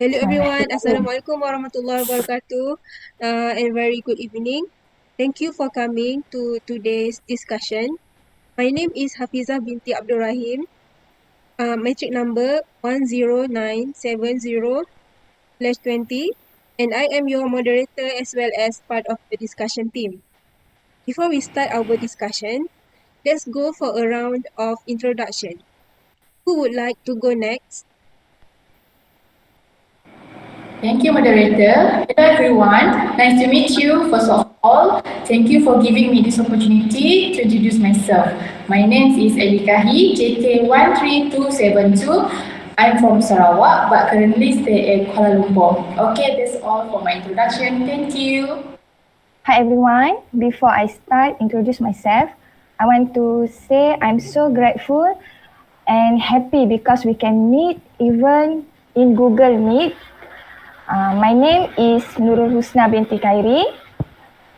Hello everyone, Assalamualaikum warahmatullahi wabarakatuh, and very good evening. Thank you for coming to today's discussion. My name is Hafizah binti Abdul Rahim, matric number 10970/20, and I am your moderator as well as part of the discussion team. Before we start our discussion, let's go for a round of introduction. Who would like to go next? Thank you, moderator. Hello, everyone. Nice to meet you. First of all, thank you for giving me this opportunity to introduce myself. My name is Elikahi, JK13272. I'm from Sarawak, but currently stay at Kuala Lumpur. Okay, that's all for my introduction. Thank you. Hi everyone, before I start introduce myself, I want to say I'm so grateful and happy because we can meet even in Google Meet. My name is Nurul Husna binti Khairi.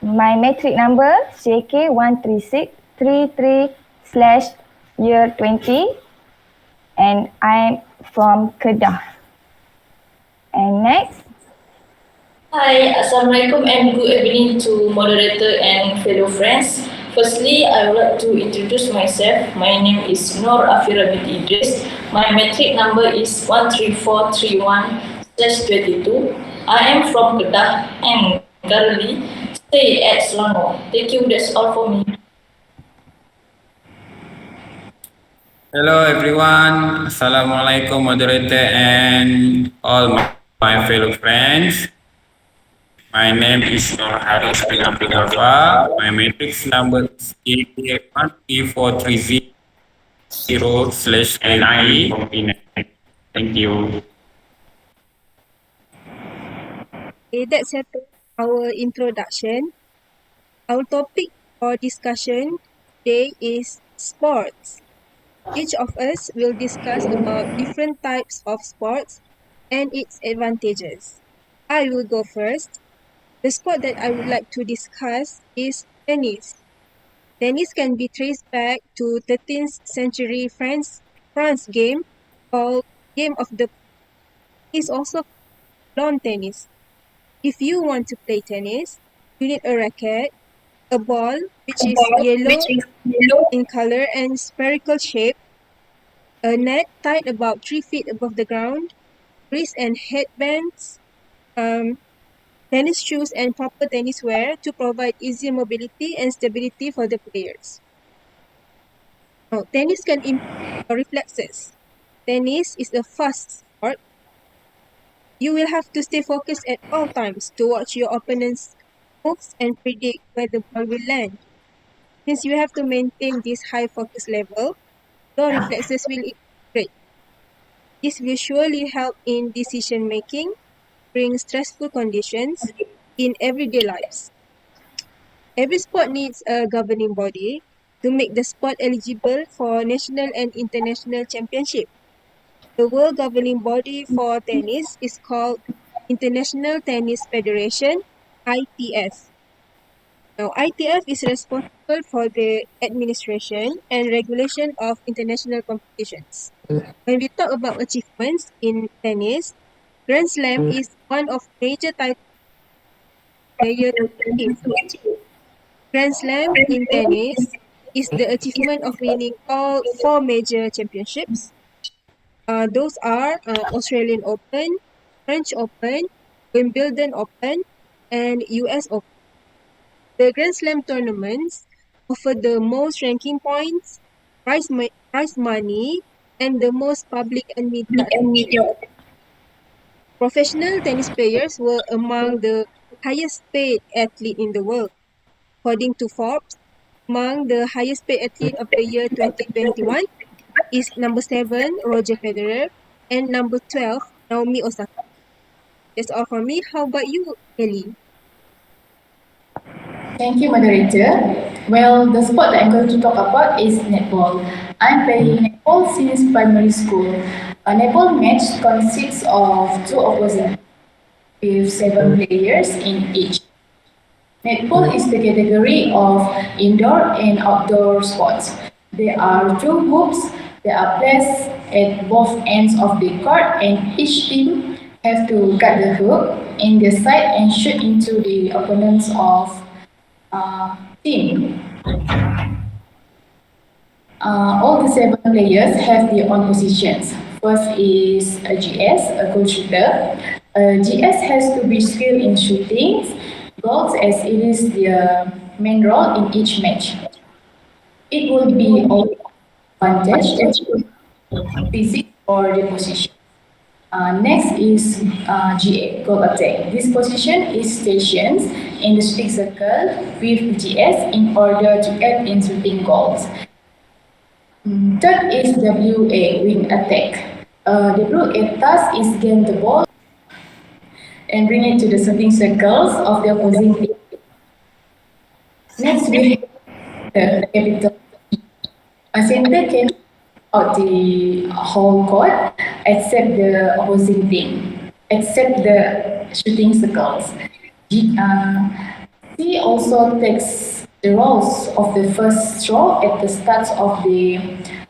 My matric number JK13633/year 20 and I'm from Kedah. And next. Hi, Assalamualaikum and good evening to moderator and fellow friends. Firstly, I would like to introduce myself. My name is Nur Afira binti Idris. My matric number is 13431/22. I am from Kedah and currently stay at Selangor. Thank you, that's all for me. Hello everyone, Assalamualaikum moderator and all my fellow friends. My name is Nur Haris bin Abdul Ghaffar. My matrix number is AK13430/NIE. Thank you. Okay, that's it. Our introduction. Our topic for discussion today is sports. Each of us will discuss about different types of sports and its advantages. I will go first. The sport that I would like to discuss is tennis. Tennis can be traced back to 13th century France game called Game of the is also lawn tennis. If you want to play tennis, you need a racket, a ball which is yellow in color and spherical shape, a net tied about 3 feet above the ground, wrist and headbands, tennis shoes and proper tennis wear to provide easy mobility and stability for the players. Now, tennis can improve your reflexes. Tennis is a fast sport. You will have to stay focused at all times to watch your opponent's moves and predict where the ball will land. Since you have to maintain this high focus level, your reflexes will improve. This will surely help in decision making during stressful conditions in everyday lives. Every sport needs a governing body to make the sport eligible for national and international championship. The world governing body for tennis is called International Tennis Federation, ITF. Now, ITF is responsible for the administration and regulation of international competitions. When we talk about achievements in tennis, Grand Slam is one of major titles player to achieve. Grand Slam in tennis is the achievement of winning all 4 major championships. Those are Australian Open, French Open, Wimbledon Open, and US Open. The Grand Slam tournaments offer the most ranking points, prize money, and the most public and media. Professional tennis players were among the highest paid athlete in the world. According to Forbes, among the highest paid athlete of the year 2021 is number 7, Roger Federer, and number 12, Naomi Osaka. That's all from me. How about you, Ellie? Thank you, moderator. Well, the sport that I'm going to talk about is netball. I'm playing netball since primary school. A netball match consists of 2 opposing with 7 players in each. Netball is the category of indoor and outdoor sports. There are 2 hoops that are placed at both ends of the court, and each team have to cut the hook in their side and shoot into the opponents of team. All the 7 players have their own positions. First is a GS, a goal shooter. A GS has to be skilled in shooting goals as it is their main role in each match. It will be always advantage to physics or the position. Next is GA, goal attack. This position is stationed in the shooting circle with GS in order to aid in shooting goals. Third is WA, wing attack. WA task is gain the ball and bring it to the shooting circles of the opposing team. Next, we have the capital. A center can out the whole court except the opposing team, except the shooting circles. C also takes the roles of the first straw at the start of the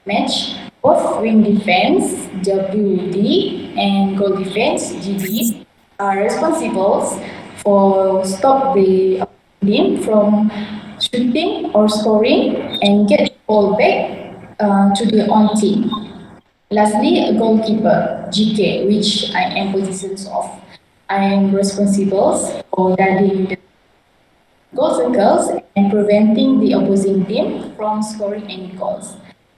match. Both wing defense, WD, and goal defense, GD, are responsible for stop the team from shooting or scoring and get the ball back to their own team. Lastly, a goalkeeper, GK, which I am positions of. I am responsible for guarding the goal circles and preventing the opposing team from scoring any goals.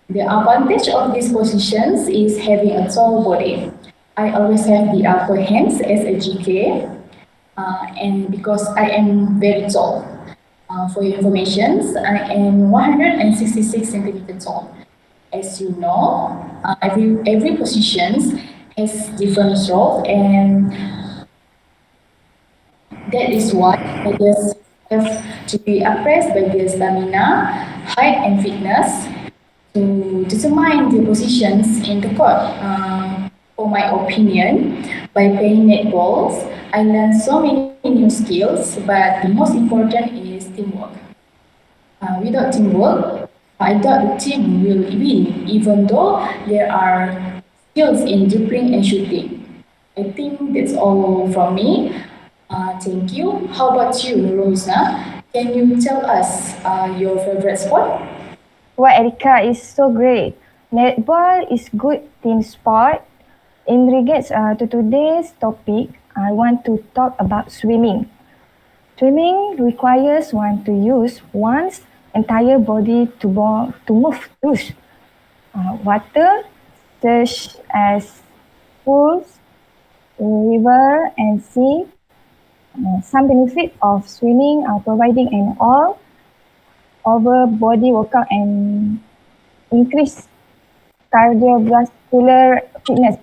The advantage of these positions is having a tall body. I always have the upper hands as a GK, and because I am very tall. For your information, I am 166 centimeters tall. As you know, every position has different roles, and that is why players have to be appraised by their stamina, height, and fitness to determine the positions in the court. For my opinion, by playing netballs, I learned so many new skills, but the most important is teamwork. Without teamwork, I doubt the team will win, even though there are skills in dribbling and shooting. I think that's all from me. Thank you. How about you, Rosna? Can you tell us your favorite sport? Well, Erica is so great. Netball is good team sport. In regards to today's topic, I want to talk about swimming. Swimming requires one to use one's entire body to move through water, such as pools, river, and sea. Some benefits of swimming are providing an all-over body workout and increase cardiovascular fitness.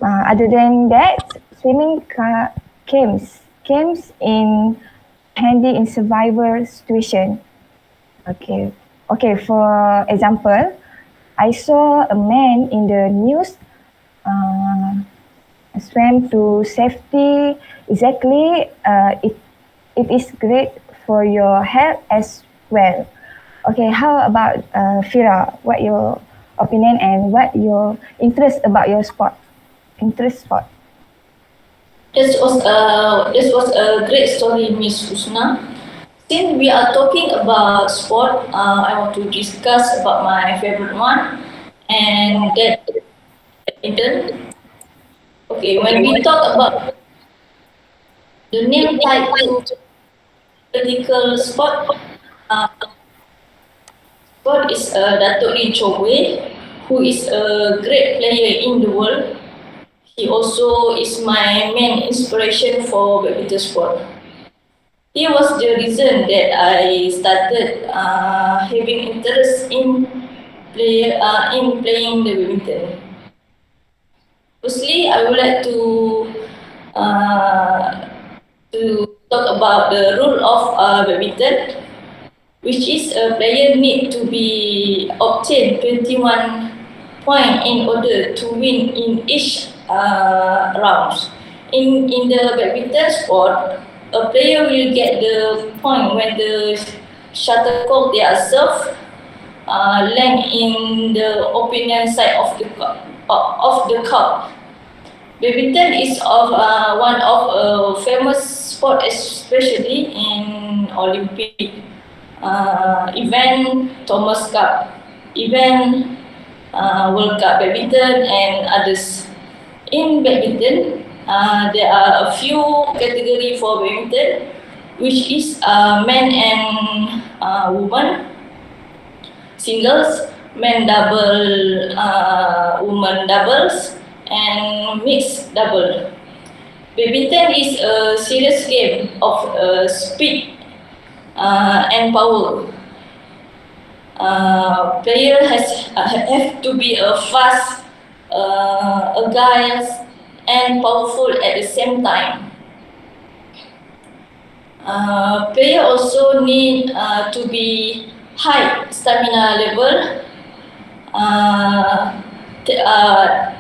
Other than that, swimming comes in handy in survival situation. Okay. For example, I saw a man in the news swam to safety. Exactly, it is great for your health as well. Okay, how about Fira? What your opinion and what your interest about your sport? Sport. This was a great story, Miss Husna. Since we are talking about sport, I want to discuss about my favorite one, and that is badminton. Okay, when we talk about the name tied to political sport, sport is Datuk Lee Chong Wei, who is a great player in the world. He also is my main inspiration for badminton sport. He was the reason that I started having interest in playing the badminton. Firstly, I would like to talk about the rule of badminton, which is a player need to be obtain 21 points in order to win in each rounds. In the badminton sport, a player will get the point when the shuttlecock they are served land in the opponent side of the cup. Badminton is one of a famous sport, especially in Olympic event, Thomas Cup event, World Cup badminton, and others. In badminton, there are a few categories for badminton, which is men and women singles, men double, women doubles, and mixed double. Badminton is a serious game of speed and power. Player have to be a fast, agile, and powerful at the same time. Player also need to be high stamina level,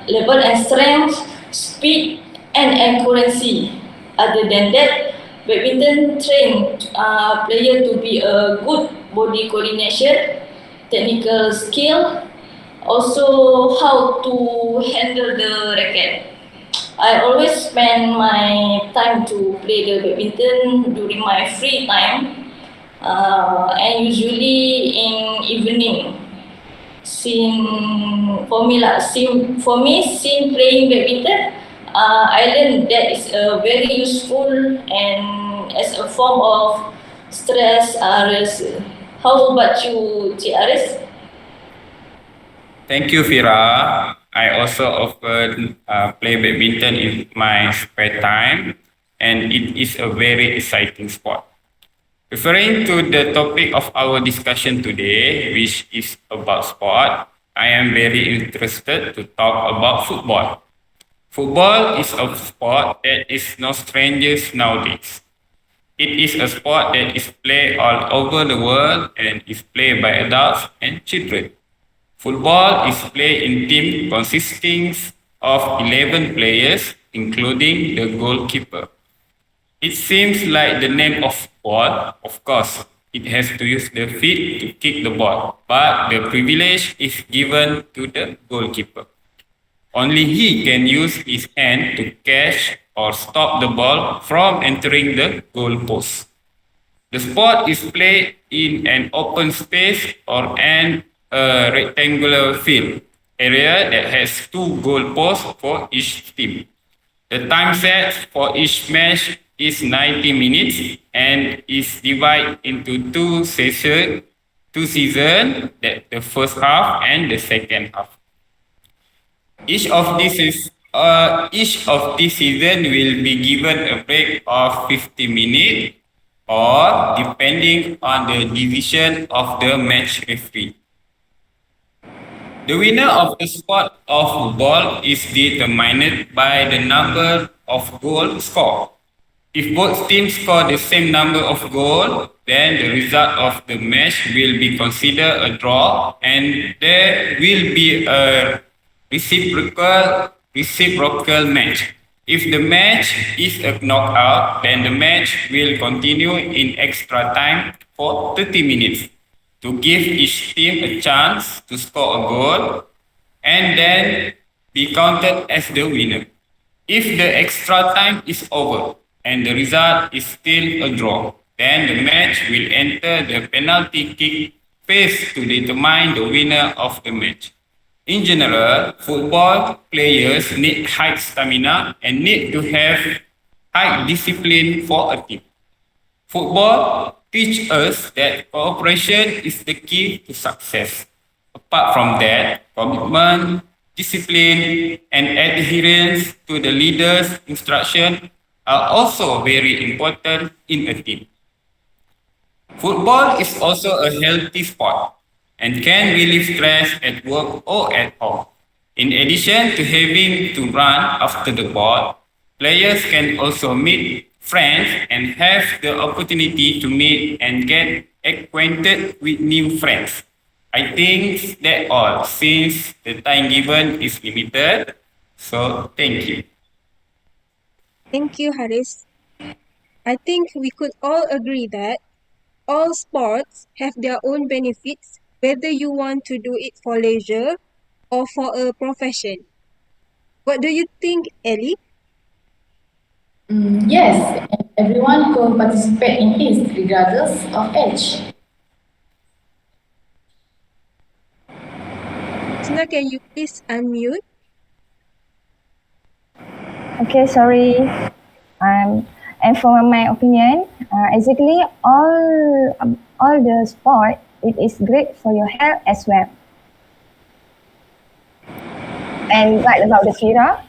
level and strength, speed, and accuracy. Other than that, badminton train player to be a good body coordination, technical skill, also how to handle the racket. I always spend my time to play the badminton during my free time, and usually in evening. Since playing badminton, I learned that it's very useful and as a form of stress release. How about you, Cik Aris? Thank you, Fira. I also often play badminton in my spare time, and it is a very exciting sport. Referring to the topic of our discussion today, which is about sport, I am very interested to talk about football. Football is a sport that is no strangers nowadays. It is a sport that is played all over the world and is played by adults and children. Football is played in teams consisting of 11 players, including the goalkeeper. It seems like the name of football, of course, it has to use the feet to kick the ball, but the privilege is given to the goalkeeper. Only he can use his hand to catch or stop the ball from entering the goal post. The sport is played in an open space or an rectangular field area that has two goal posts for each team. The time set for each match is 90 minutes and is divided into two seasons, that the first half and the second half. Each of these season will be given a break of 50 minutes or depending on the decision of the match referee. The winner of the sport of football is determined by the number of goals scored. If both teams score the same number of goals, then the result of the match will be considered a draw and there will be a reciprocal match. If the match is a knockout, then the match will continue in extra time for 30 minutes to give each team a chance to score a goal and then be counted as the winner. If the extra time is over and the result is still a draw, then the match will enter the penalty kick phase to determine the winner of the match. In general, football players need high stamina and need to have high discipline for a team. Football teaches us that cooperation is the key to success. Apart from that, commitment, discipline, and adherence to the leader's instruction are also very important in a team. Football is also a healthy sport and can relieve stress at work or at home. In addition to having to run after the ball, players can also meet friends and have the opportunity to meet and get acquainted with new friends. I think that all since the time given is limited. So thank you. Thank you, Haris. I think we could all agree that all sports have their own benefits, whether you want to do it for leisure or for a profession. What do you think, Ellie? Yes, and everyone could participate in it regardless of age. Sina, can you please unmute? Okay, sorry. And for my opinion, exactly all the sport it is great for your health as well. And what about the Kira?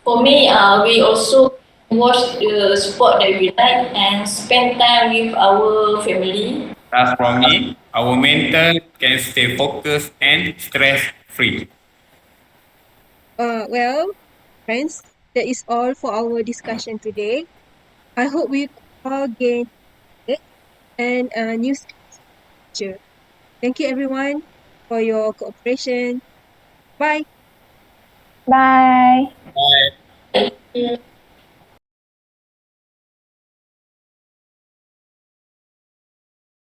For me, we also watch the sport that we like and spend time with our family. As for me, our mental can stay focused and stress free. Well, friends, that is all for our discussion today. I hope we all gain it and new skills. Thank you, everyone, for your cooperation. Bye. Bye.